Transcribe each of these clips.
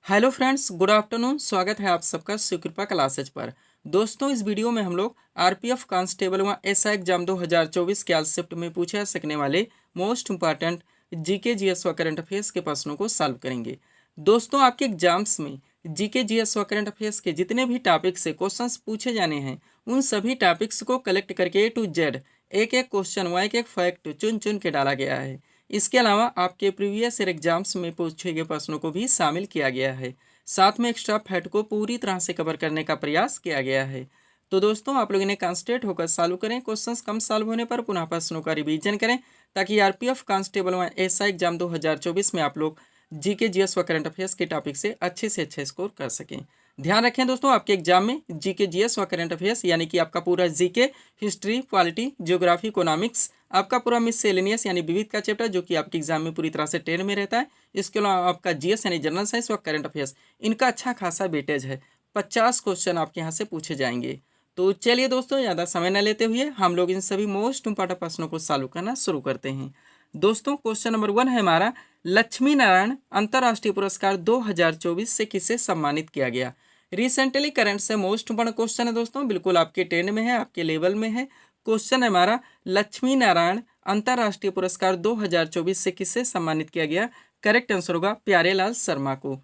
Hello friends, good afternoon. स्वागत है आप सबका सुकृपा क्लासेज पर। दोस्तों, इस वीडियो में हम लोग आरपीएफ कांस्टेबल व एसआई एग्जाम 2024 के आज शिफ्ट में पूछे जा सकने वाले मोस्ट इंपॉर्टेंट जीके जीएस व करंट अफेयर्स के प्रश्नों को सॉल्व करेंगे। दोस्तों, आपके एग्जाम्स में जीके जीएस व करंट अफेयर्स के जितने भी टॉपिक से क्वेश्चंस पूछे जाने हैं, उन सभी टॉपिक्स को कलेक्ट करके A to Z एक एक क्वेश्चन व एक एक फैक्ट चुन चुन के डाला गया है। इसके अलावा आपके प्रीवियस ईयर एग्जाम्स में पूछे गए प्रश्नों को भी शामिल किया गया है। साथ में एक्स्ट्रा फैक्ट को पूरी तरह से कवर करने का प्रयास किया गया है। तो दोस्तों, आप लोग इन्हें कॉन्सेंट्रेट होकर सॉल्व करें। क्वेश्चंस कम सॉल्व होने पर पुनः प्रश्नों का रिवीजन करें, ताकि आरपीएफ कांस्टेबल व एसआई एग्जाम 2024 में आप लोग जीके जीएस व करंट अफेयर्स के टॉपिक से अच्छे स्कोर कर सकें। ध्यान रखें दोस्तों, आपके एग्जाम में जीके जीएस व करंट अफेयर्स यानी कि आपका पूरा GK, history, polity, geography, economics, आपका पूरा मिससेलेनियस यानी विविध का चैप्टर जो कि आपके एग्जाम में पूरी तरह से 10 में रहता है। इसके अलावा आपका जीएस यानी जनरल साइंस व करंट अफेयर्स, इनका अच्छा खासा वेटेज है। 50 क्वेश्चन आपके यहाँ से पूछे जाएंगे। तो चलिए दोस्तों, ज़्यादा समय न लेते हुए हम लोग इन सभी मोस्ट इंपॉर्टेंट प्रश्नों को सॉल्व करना शुरू करते हैं। दोस्तों, क्वेश्चन नंबर 1 है हमारा, लक्ष्मी नारायण अंतर्राष्ट्रीय पुरस्कार 2024 से किसे सम्मानित किया गया। रिसेंटली करंट से मोस्ट इंपॉर्टेंट क्वेश्चन है दोस्तों, बिल्कुल आपके 10 में है, आपके लेवल में है। क्वेश्चन है हमारा, लक्ष्मी नारायण अंतर्राष्ट्रीय पुरस्कार 2024 से किसे सम्मानित किया गया। करेक्ट आंसर होगा प्यारेलाल शर्मा को।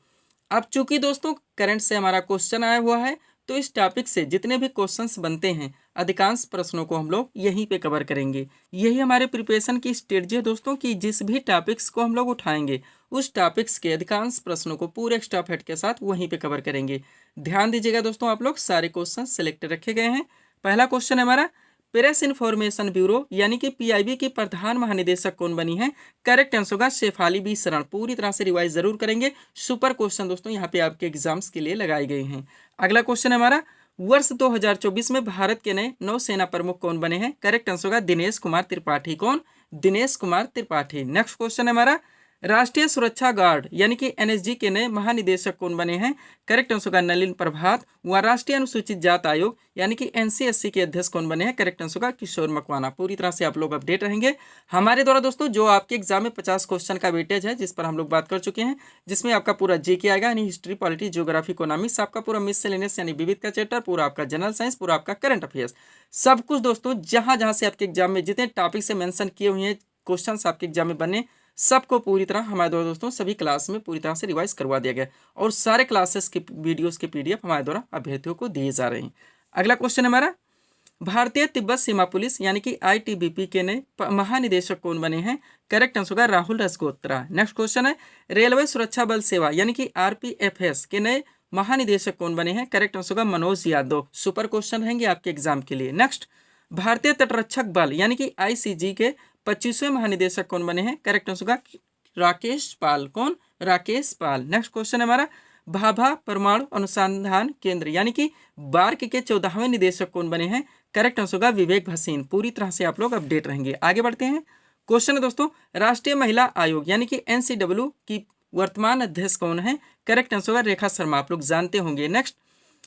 अब चूंकि दोस्तों करंट से हमारा क्वेश्चन आया हुआ है, तो इस टॉपिक से जितने भी क्वेश्चंस बनते हैं, अधिकांश प्रश्नों को हम लोग यहीं पे कवर करेंगे। यही हमारे प्रिपरेशन की स्ट्रेटजी है दोस्तों, कि जिस भी टॉपिक्स को हम लोग उठाएंगे, उस टॉपिक्स के अधिकांश प्रश्नों को पूरे एक्स्ट्रा फैक्ट के साथ वहीं पे कवर करेंगे। ध्यान दीजिएगा दोस्तों, आप लोग सारे क्वेश्चन सिलेक्ट रखे गए हैं। पहला क्वेश्चन है हमारा, प्रेस इन्फॉर्मेशन ब्यूरो यानी कि पीआईबी की प्रधान महानिदेशक कौन बनी है। करेक्ट आंसर होगा शेफाली बी शरण। पूरी तरह से रिवाइज जरूर करेंगे। सुपर क्वेश्चन दोस्तों यहाँ पे आपके एग्जाम्स के लिए लगाए गए हैं। अगला क्वेश्चन है हमारा, वर्ष 2024 में भारत के नए नौसेना प्रमुख कौन बने हैं। करेक्ट आंसर होगा दिनेश कुमार त्रिपाठी। कौन? दिनेश कुमार त्रिपाठी। नेक्स्ट क्वेश्चन है हमारा, राष्ट्रीय सुरक्षा गार्ड यानी कि एनएसजी के नए महानिदेशक कौन बने हैं। करेक्ट आंसर होगा नलिन प्रभात। व राष्ट्रीय अनुसूचित जात आयोग यानी कि एनसीएससी के अध्यक्ष कौन बने हैं। करेक्ट आंसर होगा किशोर मकवाना। पूरी तरह से आप लोग अपडेट रहेंगे हमारे द्वारा दोस्तों। जो आपके एग्जाम में 50 क्वेश्चन का वेटेज है, जिस पर हम लोग बात कर चुके हैं, जिसमें आपका पूरा जीके आएगा यानी हिस्ट्री, पॉलिटी, ज्योग्राफी, इकोनॉमिक्स, आपका पूरा मिससेलेनियस यानी विविध का चैप्टर, पूरा आपका जनरल साइंस, पूरा आपका करंट अफेयर्स, सब कुछ दोस्तों जहां जहां से आपके एग्जाम में जितने टॉपिक से मेंशन किए हुए हैं क्वेश्चन आपके एग्जाम में बने, सबको पूरी तरह हमारे द्वारा दोस्तों सभी क्लास में पूरी तरह से रिवाइज करवा दिया गया। और सारे क्लासेस के वीडियोस के पीडीएफ हमारे द्वारा अभ्यर्थियों को दिए जा रहे हैं। अगला क्वेश्चन हमारा, भारतीय तिब्बत सीमा पुलिस यानी कि आईटीबीपी के नए महानिदेशक कौन बने हैं। करेक्ट आंसर होगा राहुल रजगोत्रा। नेक्स्ट क्वेश्चन है, रेलवे सुरक्षा बल सेवा यानी कि आरपीएफएस के नए महानिदेशक कौन बने हैं। करेक्ट आंसर होगा मनोज यादव। सुपर क्वेश्चन रहेंगे आपके एग्जाम के लिए। नेक्स्ट, भारतीय तटरक्षक बल यानी कि आईसीजी के 25वें महानिदेशक कौन बने हैं। करेक्ट आंसर होगा राकेश पाल। कौन? राकेश पाल। नेक्स्ट क्वेश्चन है हमारा, भाभा परमाणु अनुसंधान केंद्र यानी कि बार्क के 14वें निदेशक कौन बने हैं। करेक्ट आंसर होगा विवेक भसीन। पूरी तरह से आप लोग अपडेट रहेंगे। आगे बढ़ते हैं। क्वेश्चन है दोस्तों, राष्ट्रीय महिला आयोग यानी कि एनसीडब्ल्यू की वर्तमान अध्यक्ष कौन है। करेक्ट आंसर होगा रेखा शर्मा। आप लोग जानते होंगे। नेक्स्ट,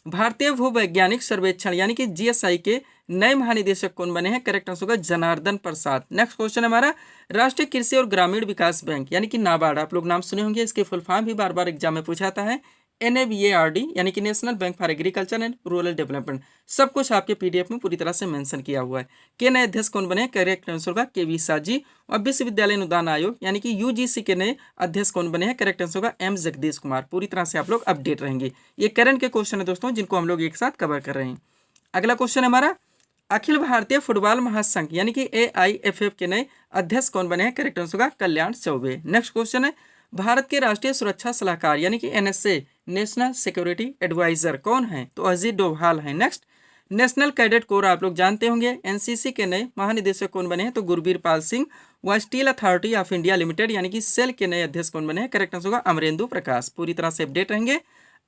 भारतीय भूवैज्ञानिक सर्वेक्षण यानी कि जीएसआई के नए महानिदेशक कौन बने हैं। करेक्ट आंसर होगा जनार्दन प्रसाद। नेक्स्ट क्वेश्चन हमारा, राष्ट्रीय कृषि और ग्रामीण विकास बैंक यानी कि नाबार्ड, आप लोग नाम सुने होंगे, इसके फुल फॉर्म भी बार बार एग्जाम में पूछा जाता है। NABARD यानी कि national bank for agriculture and rural development. सब कुछ आपके पीडीएफ में पूरी तरह से मेंशन किया हुआ है। के नए अध्यक्ष कौन बने हैं। करेक्ट आंसर होगा KV शाह जी। और विश्वविद्यालय अनुदान आयोग यानी कि यूजीसी के नए अध्यक्ष कौन बने हैं। करेक्ट आंसर होगा M जगदीश कुमार। पूरी तरह से आप लोग अपडेट रहेंगे। ये करंट के क्वेश्चन है दोस्तों, जिनको हम लोग एक साथ कवर कर रहे हैं। अगला क्वेश्चन हमारा, अखिल भारतीय फुटबॉल महासंघ यानी कि AIFF के नए अध्यक्ष कौन बने हैं। करेक्ट आंसर होगा कल्याण चौबे। नेक्स्ट क्वेश्चन है, भारत के राष्ट्रीय सुरक्षा सलाहकार यानी कि NSA नेशनल सिक्योरिटी एडवाइजर कौन है। तो अजीत डोभाल है। नेक्स्ट, नेशनल कैडेट कोर आप लोग जानते होंगे, NCC के नए महानिदेशक कौन बने हैं। तो गुरबीर पाल सिंह। व steel authority of India limited यानी कि सेल के नए अध्यक्ष कौन बने हैं। करेक्ट आंसर होगा अमरेंदु प्रकाश। पूरी तरह से अपडेट रहेंगे।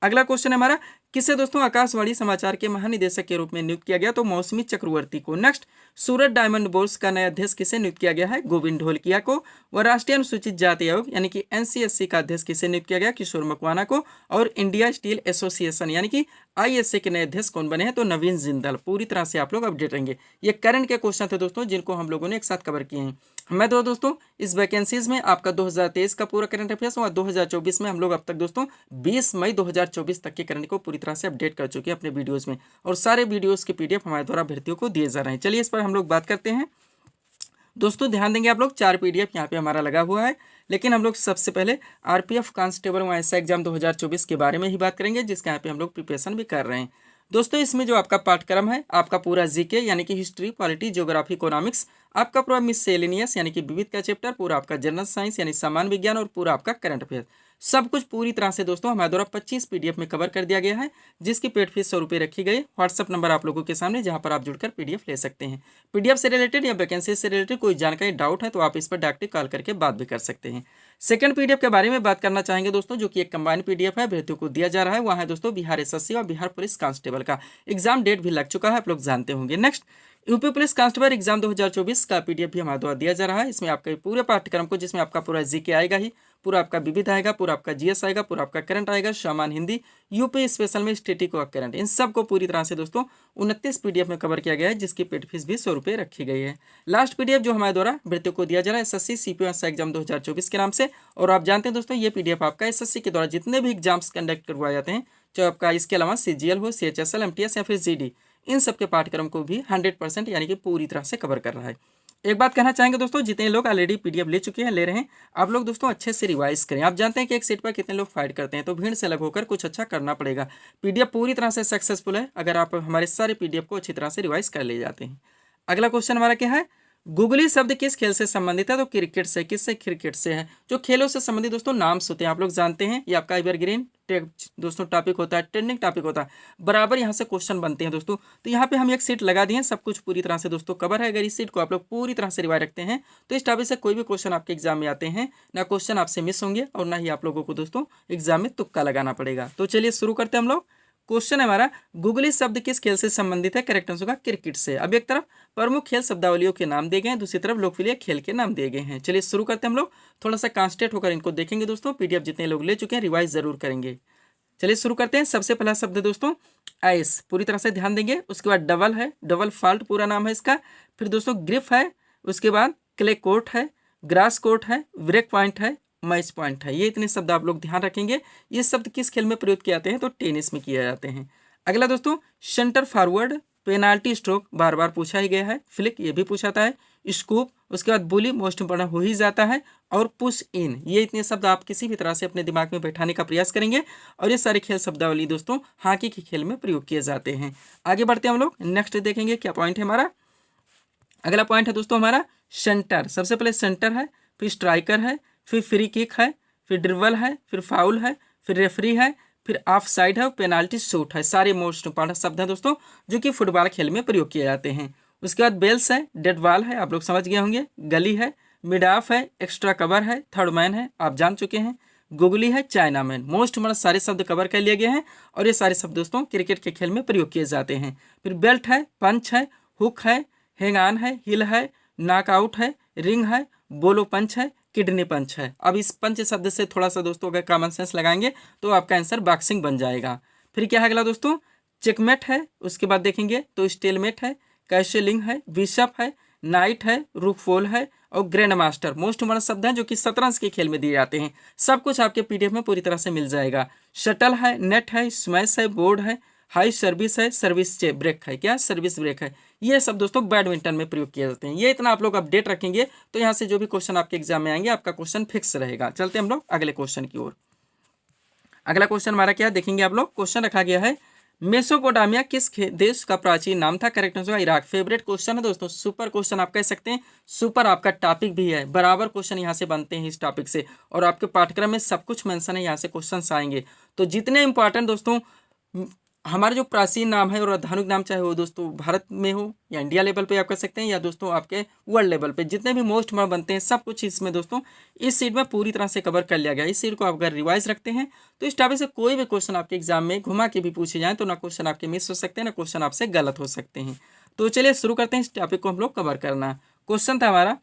अगला क्वेश्चन है हमारा, किसे दोस्तों आकाशवाणी समाचार के महानिदेशक के रूप में नियुक्त किया गया। तो मौसमी चक्रवर्ती को। नेक्स्ट, सूरत डायमंड बोर्स का नया अध्यक्ष किसे नियुक्त किया गया है। गोविंद ढोलकिया को। व राष्ट्रीय अनुसूचित जाति आयोग यानी कि NCSC का अध्यक्ष किसे नियुक्त किया गया। किशोर मकवाना को। और इंडिया स्टील एसोसिएशन यानी कि ISA के नए अध्यक्ष कौन बने हैं। तो नवीन जिंदल। पूरी तरह से आप लोग अपडेट रहेंगे। ये करंट के क्वेश्चन थे दोस्तों, जिनको हम लोगों ने एक साथ कवर किए हैं। मैं तो दोस्तों इस वैकेंसीज में आपका 2023 का पूरा करंट अफेयर्स और 2024 में हम लोग अब तक दोस्तों 20 मई 2024 तक के करंट को पूरी तरह से अपडेट कर चुके हैं अपने वीडियोस में, और सारे वीडियोस के पीडीएफ हमारे द्वारा अभ्यर्थियों को दिए जा रहे हैं। चलिए इस पर हम लोग बात करते हैं। दोस्तों ध्यान देंगे आप लोग, 4 पीडीएफ यहाँ पे हमारा लगा हुआ है, लेकिन हम लोग सबसे पहले आरपीएफ कांस्टेबल व एसआई एग्जाम 2024 के बारे में ही बात करेंगे, जिसका यहाँ पे हम लोग प्रिपरेशन भी कर रहे हैं। दोस्तों इसमें जो आपका पाठ्यक्रम है, आपका पूरा जीके यानी कि हिस्ट्री, पॉलिटी, ज्योग्राफी, इकोनॉमिक्स, आपका पूरा मिससेलेनियस यानी कि विविध का चैप्टर, पूरा आपका जनरल साइंस यानी सामान्य विज्ञान, और पूरा आपका करंट अफेयर, सब कुछ पूरी तरह से दोस्तों हमारे द्वारा 25 पीडीएफ में कवर कर दिया गया है, जिसकी पेड फीस 100 रुपये रखी गई। व्हाट्सअप नंबर आप लोगों के सामने, जहां पर आप जुड़कर पीडीएफ ले सकते हैं। पीडीएफ से रिलेटेड या वैकेंसी से रिलेटेड कोई जानकारी डाउट है तो आप इस पर डायरेक्टली कॉल करके बात भी कर सकते हैं। सेकंड पीडीएफ के बारे में बात करना चाहेंगे दोस्तों, जो कि एक कंबाइंड पीडीएफ है, अभ्यर्थियों को दिया जा रहा है। वहाँ है दोस्तों बिहार एसएससी और बिहार पुलिस कांस्टेबल का एग्जाम डेट भी लग चुका है, आप लोग जानते होंगे। Next UP police constable exam 2024 का पीडीएफ भी हमारे द्वारा दिया जा रहा है। इसमें आपका पूरे पाठ्यक्रम को, जिसमें आपका पूरा जीके आएगा ही, पूरा आपका विविध आएगा, पूरा आपका जीएस आएगा, पूरा आपका करंट आएगा, सामान्य हिंदी, यूपी स्पेशल में स्टैटिक और करंट, इन सब को पूरी तरह से दोस्तों 29 पीडीएफ में कवर किया गया है, जिसकी पेड फीस भी 100 रुपये रखी गई है। लास्ट पीडीएफ जो हमारे द्वारा अभ्यर्थियों को दिया जा रहा है एसएससी सीपीओ एग्जाम 2024 के नाम से, और आप जानते हैं दोस्तों ये पीडीएफ आपका एसएससी के द्वारा जितने भी एग्जाम्स कंडक्ट करवाए जाते हैं, चाहे आपका इसके अलावा सीजीएल हो, सीएचएसएल, एमटीएस या फिर जीडी, इन सब के पाठ्यक्रम को भी 100% यानी कि पूरी तरह से कवर कर रहा है। एक बात कहना चाहेंगे दोस्तों, जितने लोग ऑलरेडी पीडीएफ ले चुके हैं, ले रहे हैं, आप लोग दोस्तों अच्छे से रिवाइज करें। आप जानते हैं कि एक सीट पर कितने लोग फाइट करते हैं, तो भीड़ से अलग होकर कुछ अच्छा करना पड़ेगा। पीडीएफ पूरी तरह से सक्सेसफुल है अगर आप हमारे सारे पीडीएफ को अच्छी तरह से रिवाइज कर ले जाते हैं। अगला क्वेश्चन हमारा क्या है, गुगली शब्द किस खेल से संबंधित है, तो क्रिकेट से। किससे? क्रिकेट से है। जो खेलों से संबंधित दोस्तों नाम्स होते हैं, आप लोग जानते हैं, ये आपका एवरग्रीन दोस्तों टॉपिक होता है, ट्रेंडिंग टॉपिक होता है, बराबर यहाँ से क्वेश्चन बनते हैं दोस्तों। तो यहाँ पे हम एक सीट लगा दिए हैं, सब कुछ पूरी तरह से दोस्तों कवर है। अगर इस सीट को आप लोग पूरी तरह से रिवाइज रखते हैं तो इस टॉपिक से कोई भी क्वेश्चन आपके एग्जाम में आते हैं, ना क्वेश्चन आपसे मिस होंगे और ना ही आप लोगों को दोस्तों एग्जाम में तुक्का लगाना पड़ेगा। तो चलिए शुरू करते हैं हम लोग। क्वेश्चन है हमारा, गुगली शब्द किस खेल से संबंधित है? करेक्ट आंसर होगा क्रिकेट से। अब एक तरफ प्रमुख खेल शब्दावलियों के नाम दिए गए हैं, दूसरी तरफ लोकप्रिय खेल के नाम दिए गए हैं। चलिए शुरू करते हैं हम लोग, थोड़ा सा कॉन्सेंट्रेट होकर इनको देखेंगे दोस्तों। पीडीएफ जितने लोग ले चुके हैं रिवाइज जरूर करेंगे। चलिए शुरू करते हैं। सबसे पहला शब्द है दोस्तों आइस, पूरी तरह से ध्यान देंगे। उसके बाद डबल है, डबल फॉल्ट पूरा नाम है इसका। फिर दोस्तों ग्रिफ है, उसके बाद क्ले कोर्ट है, ग्रास कोर्ट है, ब्रेक पॉइंट है, मैच पॉइंट है। ये इतने शब्द आप लोग ध्यान रखेंगे। ये शब्द किस खेल में प्रयोग किए जाते हैं? तो टेनिस में किए जाते हैं। अगला दोस्तों सेंटर फॉरवर्ड, पेनाल्टी स्ट्रोक बार बार पूछा ही गया है, फ्लिक ये भी पूछा था है, स्कूप, उसके बाद बुली मोस्ट इंपोर्टेंट हो ही जाता है, और पुश इन। ये इतने शब्द आप किसी भी तरह से अपने दिमाग में बैठाने का प्रयास करेंगे, और ये सारे खेल शब्दावली दोस्तों हॉकी के खेल में प्रयोग किए जाते हैं। आगे बढ़ते हैं हम लोग, नेक्स्ट देखेंगे क्या पॉइंट है हमारा। अगला पॉइंट है दोस्तों हमारा सेंटर। सबसे पहले सेंटर है, फिर स्ट्राइकर है, फिर फ्री किक है, फिर ड्रिबल है, फिर फाउल है, फिर रेफरी है, फिर ऑफ साइड है, पेनाल्टी शूट है। सारे मोस्ट इंपॉर्टेंट शब्द हैं दोस्तों जो कि फुटबॉल खेल में प्रयोग किए जाते हैं। उसके बाद बेल्स है, डेड बॉल है, आप लोग समझ गए होंगे, गली है, मिड ऑफ है, एक्स्ट्रा कवर है, थर्ड मैन है, आप जान चुके हैं, गुगली है, चाइना मैन। मोस्ट इंपॉर्टेंट सारे शब्द कवर कर लिए गए हैं, और ये सारे शब्द दोस्तों क्रिकेट के खेल में प्रयोग किए जाते हैं। फिर बेल्ट है, पंच है, हुक है, हैंग ऑन है, हिल है, नॉकआउट है, रिंग है, बोलो पंच है, किडनी पंच है। अब इस पंच शब्द से थोड़ा सा दोस्तों अगर कॉमन सेंस लगाएंगे तो आपका आंसर बॉक्सिंग बन जाएगा। फिर क्या है अगला दोस्तों, चेकमेट है, उसके बाद देखेंगे तो स्टेलमेट है, कैशलिंग है, बिशप है, नाइट है, रूक फॉल है, और ग्रैंड मास्टर। मोस्ट इंपॉर्टेंट शब्द हैं जो कि शतरंज के खेल में दिए जाते हैं। सब कुछ आपके पीडीएफ में पूरी तरह से मिल जाएगा। शटल है, नेट है, स्मैश है, बोर्ड है, हाई सर्विस है, सर्विस ब्रेक है, क्या सर्विस ब्रेक है। ये सब दोस्तों बैडमिंटन में प्रयोग किए जाते हैं। ये इतना आप लोग अपडेट रखेंगे तो यहाँ से जो भी क्वेश्चन आपके एग्जाम में आएंगे आपका क्वेश्चन फिक्स रहेगा। चलते हैं हम लोग अगले क्वेश्चन की ओर। अगला क्वेश्चन हमारा क्या देखेंगे आप लोग, क्वेश्चन रखा गया है मेसोपोटामिया किस देश का प्राचीन नाम था? Correct answer Iraq. Favourite question है दोस्तों, सुपर क्वेश्चन आप कह सकते हैं, सुपर आपका टॉपिक भी है, बराबर क्वेश्चन यहाँ से बनते हैं इस टॉपिक से, और आपके पाठ्यक्रम में सब कुछ मेंशन है, यहाँ से क्वेश्चन आएंगे। तो जितने इंपॉर्टेंट दोस्तों हमारे जो प्राचीन नाम है और आधुनिक नाम, चाहे वो दोस्तों भारत में हो या इंडिया लेवल पे आप कर सकते हैं, या दोस्तों आपके वर्ल्ड लेवल पे जितने भी मोस्ट इंपॉर्टेंट बनते हैं, सब कुछ इसमें दोस्तों इस सीट में पूरी तरह से कवर कर लिया गया। इस सीट को आप अगर रिवाइज रखते हैं तो इस टॉपिक से कोई भी क्वेश्चन आपके एग्जाम में घुमा के भी पूछे जाए तो ना क्वेश्चन आपके मिस हो सकते हैं, ना क्वेश्चन आपसे गलत हो सकते हैं। तो चलिए शुरू करते हैं इस टॉपिक को हम लोग कवर करना। क्वेश्चन था हमारा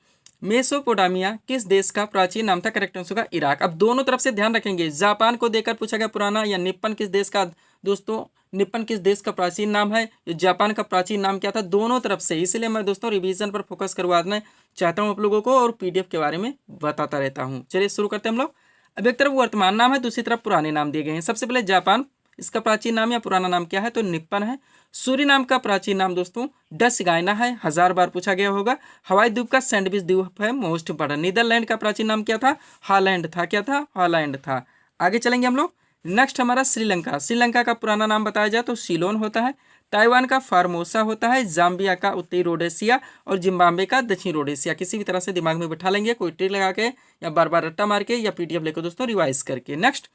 मेसोपोटामिया किस देश का प्राचीन नाम था? करेक्ट आंसर होगा इराक। अब दोनों तरफ से ध्यान रखेंगे, जापान को देकर पूछा गया पुराना, या निप्पन किस देश का दोस्तों निप्पन किस देश का प्राचीन नाम है, जापान का प्राचीन नाम क्या था, दोनों तरफ से। इसलिए मैं दोस्तों रिवीजन पर फोकस करवाना चाहता हूँ आप लोगों को और पीडीएफ के बारे में बताता रहता हूँ। चलिए शुरू करते हैं हम लोग। अब एक तरफ वर्तमान नाम है, दूसरी तरफ पुराने नाम दिए गए हैं। सबसे पहले जापान, इसका प्राचीन नाम या पुराना नाम क्या है, तो निप्पन है। सूरीनाम का प्राचीन नाम दोस्तों डच गायना है, 1000 बार पूछा गया होगा। हवाई द्वीप का सैंडविच द्वीप है, मोस्ट इंपॉर्टेंट। नीदरलैंड का प्राचीन नाम क्या था, हॉलैंड था। क्या था, हॉलैंड था। आगे चलेंगे हम लोग। नेक्स्ट हमारा श्रीलंका। श्रीलंका का पुराना नाम बताया जाए तो सिलोन होता है। ताइवान का फार्मोसा होता है। जाम्बिया का उत्तरी रोडेशिया और जिम्बाब्वे का दक्षिण रोडेशिया। किसी भी तरह से दिमाग में बिठा लेंगे, कोई ट्रिक लगा के या बार बार रट्टा मार के या पीडीएफ लेकर दोस्तों रिवाइज करके। नेक्स्ट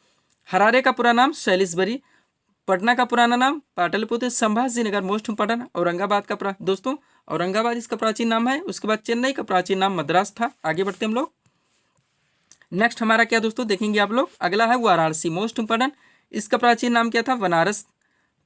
हरारे का पूरा नाम सैलिसबरी। पटना का पुराना नाम पाटलिपुत्र। Sambhaji Nagar most important. औरंगाबाद का दोस्तों औरंगाबाद इसका प्राचीन नाम है। उसके बाद चेन्नई का प्राचीन नाम मद्रास था। आगे बढ़ते हम लोग। नेक्स्ट हमारा क्या दोस्तों देखेंगे आप लोग, अगला है वाराणसी, मोस्ट इंपॉर्टेंट। इसका प्राचीन नाम क्या था, बनारस।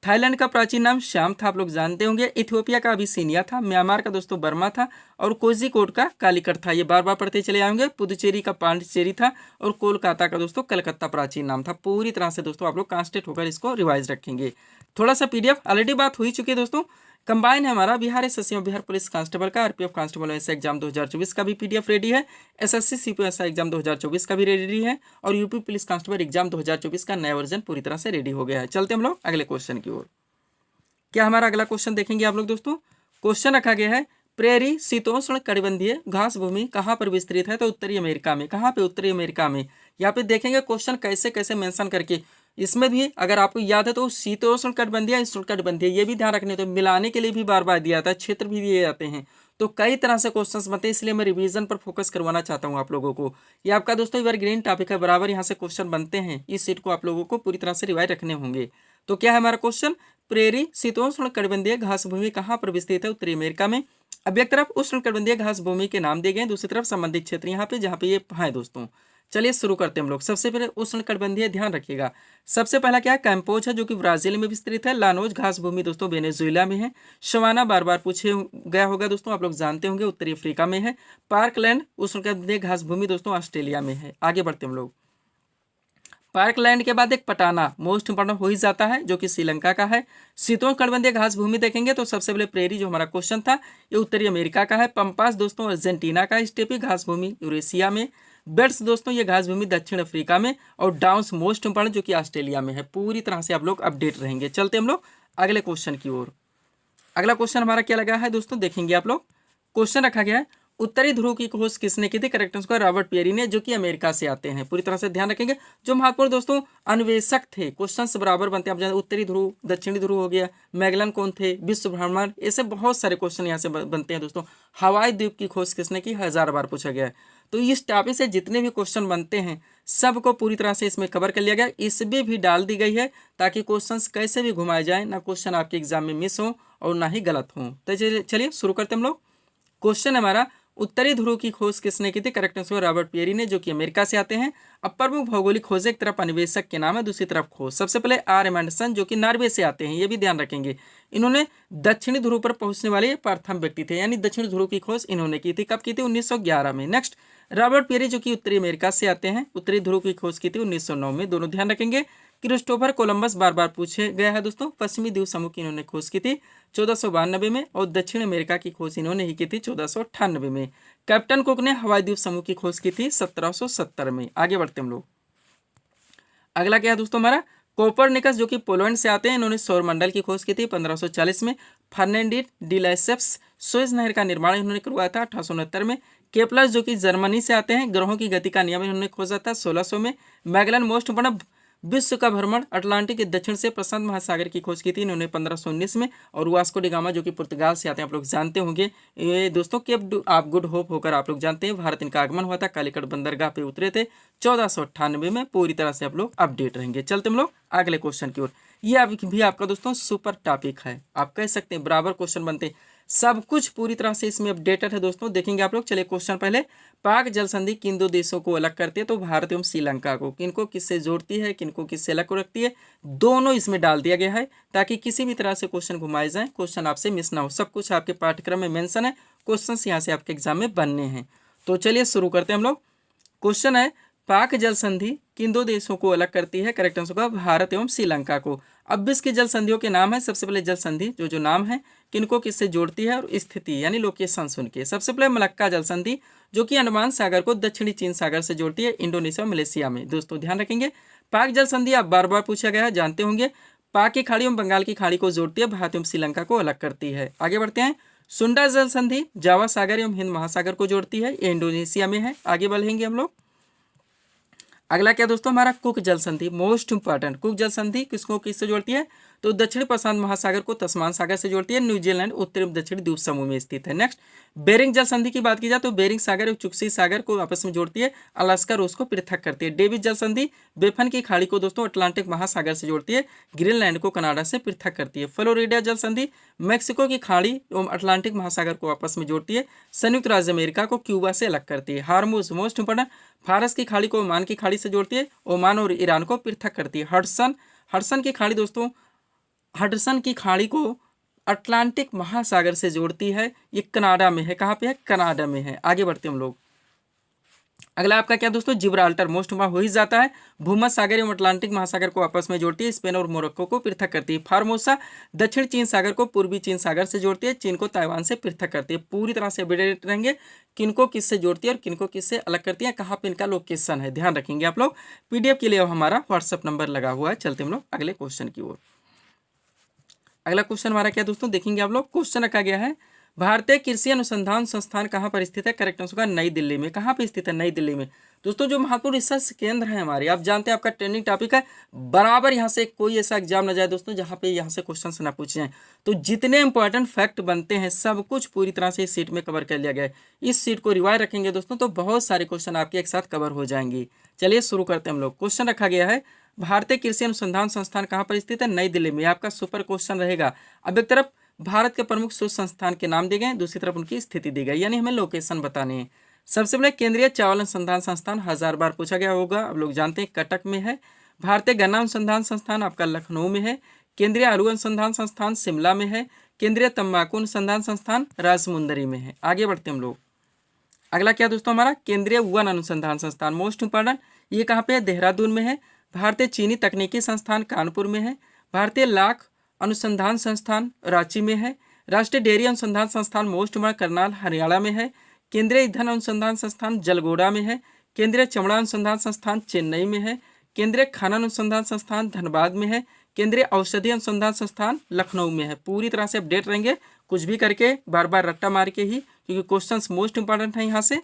थाईलैंड का प्राचीन नाम श्याम था, आप लोग जानते होंगे। इथियोपिया का अबिसिनिया था। म्यांमार का दोस्तों बर्मा था। और कोझिकोड का कालीकट था। ये बार बार पढ़ते चले आएंगे। पुदुचेरी का पांडिचेरी था। और कोलकाता का दोस्तों कलकत्ता प्राचीन नाम था। पूरी तरह से दोस्तों आप लोग कॉन्सेंट्रेट होकर इसको रिवाइज रखेंगे। थोड़ा सा पीडीएफ ऑलरेडी बात हो ही चुकी है दोस्तों। कंबाइन है हमारा बिहार एसएससी और बिहार पुलिस कांस्टेबल का, आरपीएफ कांस्टेबल ऐसा एग्जाम 2024 का भी पीडीएफ रेडी है। एसएससी सीपीएसआई एग्जाम 2024 का भी रेडी है। और यूपी पुलिस कांस्टेबल एग्जाम 2024 का नया वर्जन पूरी तरह से रेडी हो गया है। चलते हम लोग अगले क्वेश्चन की ओर। क्या हमारा अगला क्वेश्चन देखेंगे आप लोग दोस्तों। क्वेश्चन रखा गया है, प्रेरी शीतोष्ण कटिबंधीय घास भूमि कहाँ पर विस्तृत है, तो उत्तरी अमेरिका में। कहाँ पे, उत्तरी अमेरिका में। यहाँ पे देखेंगे क्वेश्चन कैसे कैसे मेंशन करके। इसमें भी अगर आपको याद है तो शीतोष्ण कटिबंधीय उष्ण कटिबंधीय ये भी ध्यान रखने, तो मिलाने के लिए भी बार बार दिया जाता है, क्षेत्र भी दिए जाते हैं। तो कई तरह से क्वेश्चंस बनते हैं, इसलिए मैं रिवीजन पर फोकस करवाना चाहता हूं आप लोगों को। ये आपका दोस्तों एवरग्रीन टॉपिक है, बराबर यहाँ से क्वेश्चन बनते हैं। इस सीट को आप लोगों को पूरी तरह से रिवाइज रखने होंगे। तो क्या है हमारा क्वेश्चन, प्रेरी शीतोष्ण कटिबंधीय घास भूमि कहाँ पर विस्तृत है, उत्तरी अमेरिका में। अब एक तरफ उष्ण कटिबंधीय घास भूमि के नाम दिए गए, दूसरी तरफ संबंधित क्षेत्र यहाँ पे जहाँ पे ये है दोस्तों। चलिए शुरू करते हैं हम लोग। सबसे पहले उष्ण कटिबंधीय ध्यान रखिएगा। सबसे पहला क्या है, कैंपोज है जो कि ब्राजील में विस्तृत है। लानोज घास भूमि दोस्तों वेनेजुएला में है। शवाना बार बार पूछे गया होगा दोस्तों, आप लोग जानते होंगे, उत्तरी अफ्रीका में है। पार्कलैंड उष्ण कटिबंधीय घास भूमि दोस्तों ऑस्ट्रेलिया में है। आगे बढ़ते हम लोग। पार्कलैंड के बाद एक पटाना मोस्ट इंपॉर्टेंट हो ही जाता है, जो कि श्रीलंका का है। शीतोष्ण कटिबंधीय घास भूमि देखेंगे तो सबसे पहले प्रेरी जो हमारा क्वेश्चन था ये उत्तरी अमेरिका का है। पंपास दोस्तों अर्जेंटीना का। स्टेपी घास भूमि यूरेशिया में। बेट्स दोस्तों ये घास भूमि दक्षिण अफ्रीका में। और डाउन्स मोस्ट इंपॉर्टेंट जो कि ऑस्ट्रेलिया में है। पूरी तरह से आप लोग अपडेट रहेंगे। चलते हम लोग अगले क्वेश्चन की ओर। अगला क्वेश्चन हमारा क्या लगा है दोस्तों, देखेंगे आप लोग। क्वेश्चन रखा गया है, उत्तरी ध्रुव की खोज किसने की थी, करेक्ट आंसर रॉबर्ट पेरी ने, जो कि अमेरिका से आते हैं। पूरी तरह से ध्यान रखेंगे। जो महत्वपूर्ण दोस्तों अन्वेषक थे, क्वेश्चन बराबर बनते हैं। आप जानते उत्तरी ध्रुव, दक्षिणी ध्रुव हो गया, मैगलन कौन थे, विश्व भ्रमण, ऐसे बहुत सारे क्वेश्चन यहाँ से बनते हैं दोस्तों। हवाई द्वीप की खोज किसने की, 1000 बार पूछा गया है। तो इस टॉपिक से जितने भी क्वेश्चन बनते हैं सबको पूरी तरह से इसमें कवर कर लिया गया। इसमें भी डाल दी गई है ताकि क्वेश्चंस कैसे भी घुमाए जाए, ना क्वेश्चन आपके एग्जाम में मिस हो और ना ही गलत हो। तो चलिए शुरू करते हम लोग। क्वेश्चन हमारा, उत्तरी ध्रुव की खोज किसने की थी, करेक्ट आंसर रॉबर्ट पेरी ने, जो कि अमेरिका से आते हैं। अब प्रमुख भौगोलिक खोज, एक तरफ अन्वेषक के नाम है, दूसरी तरफ खोज। सबसे पहले आर एमंडसन जो कि नॉर्वे से आते हैं, ये भी ध्यान रखेंगे। इन्होंने दक्षिणी ध्रुव पर पहुंचने वाले प्रथम व्यक्ति थे, यानी दक्षिण ध्रुव की खोज इन्होंने की थी। कब की थी, 1911 में। नेक्स्ट रॉबर्ट पेरी जो कि उत्तरी अमेरिका से आते हैं, उत्तरी ध्रुव की खोज की थी 1909 में। दोनों ध्यान रखेंगे। क्रिस्टोफर कोलंबस बार बार पूछे गया है दोस्तों, पश्चिमी द्वीप समूह की इन्होंने खोज की थी 1492 में। और दक्षिण अमेरिका की खोज इन्होंने ही की थी 1498 में। कैप्टन कुक ने हवाई द्वीप समूह की खोज की थी 1770 में। आगे बढ़ते हम लोग। अगला क्या है दोस्तों हमारा, कोपरनिकस जो कि पोलैंड से आते हैं, इन्होंने सौरमंडल की खोज की थी 1540 में। फर्नांडिस डी लेसेप्स सुएज नहर का निर्माण इन्होंने करवाया था 1869 में। केपलर जो कि जर्मनी से आते हैं, ग्रहों की गति का नियम इन्होंने खोजा था 1600 में। मैगलन मोस्ट इंपॉर्टेंट विश्व का भ्रमण अटलांटिक के दक्षिण से प्रशांत महासागर की खोज की थी इन्होंने 1519 में। और वास्को डी गामा जो कि पुर्तगाल से आते हैं, आप लोग जानते होंगे ये दोस्तों। केप ऑफ गुड होप होकर आप लोग जानते हैं भारत इनका आगमन हुआ था, कालीकट बंदरगाह पे उतरे थे 1498 में। पूरी तरह से आप लोग अपडेट रहेंगे। चलते हम लोग अगले क्वेश्चन की ओर। ये भी आपका दोस्तों सुपर टॉपिक है, आप कह सकते हैं बराबर क्वेश्चन बनते हैं, सब कुछ पूरी तरह से इसमें अपडेटेड है दोस्तों। देखेंगे आप लोग। चलिए क्वेश्चन पहले, पाक जल संधि किन दो देशों को अलग करती है, तो भारत एवं श्रीलंका को। किनको किससे जोड़ती है, किनको किससे अलग को रखती है, दोनों इसमें डाल दिया गया है ताकि किसी भी तरह से क्वेश्चन घुमाए जाए, क्वेश्चन आपसे मिस ना हो। सब कुछ आपके पाठ्यक्रम में मेंशन है, क्वेश्चन यहाँ से आपके एग्जाम में बनने हैं। तो चलिए शुरू करते हैं हम लोग। क्वेश्चन है, पाक जल संधि किन दो देशों को अलग करती है? करेक्ट आंसर होगा भारत एवं श्रीलंका को। अब विश्व की जल संधियों के नाम है। सबसे पहले जल संधि जो नाम है किनको किससे जोड़ती है और स्थिति यानी लोकेशन सुन के। सबसे पहले मलक्का जल संधि जो कि अंडमान सागर को दक्षिणी चीन सागर से जोड़ती है, इंडोनेशिया मलेशिया में। दोस्तों ध्यान रखेंगे, पाक जल संधि आप बार बार पूछा गया है, जानते होंगे। पाक की खाड़ी एवं बंगाल की खाड़ी को जोड़ती है, भारत एवं श्रीलंका को अलग करती है। आगे बढ़ते हैं। सुंडा जल संधि जावा सागर एवं हिंद महासागर को जोड़ती है, ये इंडोनेशिया में है। आगे बढ़ेंगे हम लोग। अगला क्या दोस्तों, हमारा कुक जल संधि, मोस्ट इंपॉर्टेंट। कुक जल संधि किसको किससे जोड़ती है? तो दक्षिण प्रशांत महासागर को तस्मान सागर से जोड़ती है, न्यूजीलैंड उत्तर एवं दक्षिणी द्वीप समूह में स्थित है। नेक्स्ट, बेरिंग जल संधि की बात की जाए तो बेरिंग सागर और चुक्सी सागर को आपस में जोड़ती है, अलास्का रूस को पृथक करती है। डेविस जल संधि बेफन की खाड़ी को दोस्तों अटलांटिक महासागर से जोड़ती है, ग्रीनलैंड को कनाडा से पृथक करती है। फ्लोरिडा जल संधि मैक्सिको की खाड़ी एवं अटलांटिक महासागर को आपस में जोड़ती है, संयुक्त राज्य अमेरिका को क्यूबा से अलग करती है। हार्मुज मोस्ट इंपॉर्टेंट, फारस की खाड़ी को ओमान की खाड़ी से जोड़ती है, ओमान और ईरान को पृथक करती है। हडसन की खाड़ी दोस्तों, हडसन की खाड़ी को अटलांटिक महासागर से जोड़ती है, ये कनाडा में है। कहाँ पे है? कनाडा में है। आगे बढ़ते हम लोग। अगला आपका क्या दोस्तों, जिब्राल्टर मोस्ट हो ही जाता है, भूमध्य सागर एवं अटलांटिक महासागर को आपस में जोड़ती है, स्पेन और मोरक्को को पृथक करती है। फार्मोसा दक्षिण चीन सागर को पूर्वी चीन सागर से जोड़ती है, चीन को ताइवान से पृथक करती है। पूरी तरह से अपडेट रहेंगे किनको किससे जोड़ती है और किनको किससे अलग करती है, कहाँ पे इनका लोकेशन है, ध्यान रखेंगे आप लोग। पीडीएफ के लिए हमारा व्हाट्सअप नंबर लगा हुआ है। चलते हम लोग अगले क्वेश्चन की ओर। अगला क्वेश्चन हमारा क्या दोस्तों, देखेंगे आप लोग। क्वेश्चन रखा गया है, भारतीय कृषि अनुसंधान संस्थान कहाँ पर स्थित है? करेक्ट आंसर होगा नई दिल्ली में। कहाँ पर स्थित है? नई दिल्ली में। दोस्तों जो महत्वपूर्ण रिसर्च केंद्र है हमारे, आप जानते हैं आपका ट्रेंडिंग टॉपिक है, बराबर यहाँ से कोई ऐसा एग्जाम ना जाए दोस्तों जहाँ पे यहाँ से क्वेश्चन ना पूछे जाए। तो जितने इंपॉर्टेंट फैक्ट बनते हैं सब कुछ पूरी तरह से इस सीट में कवर कर लिया गया है। इस सीट को रिवाइज रखेंगे दोस्तों तो बहुत सारे क्वेश्चन आपके एक साथ कवर हो जाएंगे। चलिए शुरू करते हैं हम लोग। क्वेश्चन रखा गया है, भारतीय कृषि अनुसंधान संस्थान कहाँ पर स्थित है? नई दिल्ली में। आपका सुपर क्वेश्चन रहेगा। अब एक तरफ भारत के प्रमुख शोध संस्थान के नाम दिए गए, दूसरी तरफ उनकी स्थिति दी गई, यानी हमें लोकेशन बताने हैं। सबसे पहले केंद्रीय चावल अनुसंधान संस्थान 1000 बार पूछा गया होगा, अब लोग जानते हैं कटक में है। भारतीय गन्ना अनुसंधान संस्थान आपका लखनऊ में है। केंद्रीय आलू अनुसंधान संस्थान शिमला में है। केंद्रीय तंबाकू अनुसंधान संस्थान राजमुंदरी में है। आगे बढ़ते हम लोग। अगला क्या दोस्तों, हमारा केंद्रीय वन अनुसंधान संस्थान मोस्ट इंपॉर्टेंट, ये कहाँ पे है? देहरादून में है। भारतीय चीनी तकनीकी संस्थान कानपुर में है। भारतीय लाख अनुसंधान संस्थान रांची में है। राष्ट्रीय डेयरी अनुसंधान संस्थान मोस्ट इंपॉर्टेंट करनाल हरियाणा में है। केंद्रीय ईंधन अनुसंधान संस्थान जलगोड़ा में है। केंद्रीय चमड़ा अनुसंधान संस्थान चेन्नई में है। केंद्रीय खाना अनुसंधान संस्थान धनबाद में है। केंद्रीय औषधि अनुसंधान संस्थान लखनऊ में है। पूरी तरह से अपडेट रहेंगे, कुछ भी करके बार बार रट्टा मार के ही, क्योंकि क्वेश्चंस मोस्ट इंपॉर्टेंट है यहाँ से।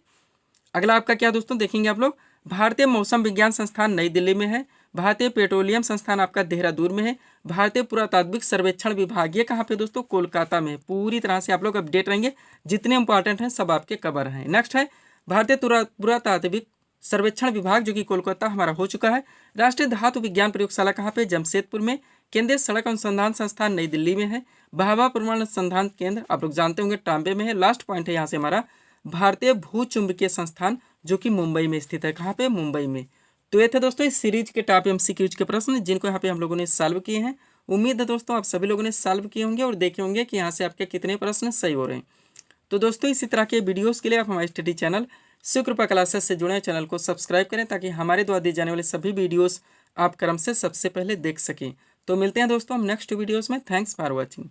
अगला आपका क्या दोस्तों, देखेंगे आप लोग। भारतीय मौसम विज्ञान संस्थान नई दिल्ली में है। भारतीय पेट्रोलियम संस्थान आपका देहरादून में है। भारतीय पुरातात्विक सर्वेक्षण विभाग ये कहाँ पे दोस्तों? कोलकाता में। पूरी तरह से आप लोग अपडेट रहेंगे, जितने इंपॉर्टेंट हैं सब आपके कवर हैं। नेक्स्ट है भारतीय पुरातात्विक सर्वेक्षण विभाग जो कि कोलकाता हमारा हो चुका है। राष्ट्रीय धातु विज्ञान प्रयोगशाला कहाँ पे? जमशेदपुर में। केंद्रीय सड़क अनुसंधान संस्थान नई दिल्ली में है। भाभा परमाणु अनुसंधान केंद्र आप लोग जानते होंगे टांबे में है। लास्ट पॉइंट है यहाँ से हमारा भारतीय भू चुंबकीय संस्थान जो कि मुंबई में स्थित है। कहाँ पे? मुंबई में। तो ये थे दोस्तों इस सीरीज के टॉप एमसीक्यूज के प्रश्न जिनको यहाँ पे हम लोगों ने सॉल्व किए हैं। उम्मीद है दोस्तों आप सभी लोगों ने सॉल्व किए होंगे और देखे होंगे कि यहाँ से आपके कितने प्रश्न सही हो रहे हैं। तो दोस्तों इसी तरह के वीडियोस के लिए आप हमारे स्टडी चैनल शिवकृपा क्लासेस से जुड़े, चैनल को सब्सक्राइब करें ताकि हमारे द्वारा दिए जाने वाले सभी वीडियोस आप क्रम से सबसे पहले देख सकें। तो मिलते हैं दोस्तों हम नेक्स्ट वीडियोस में। Thanks for watching.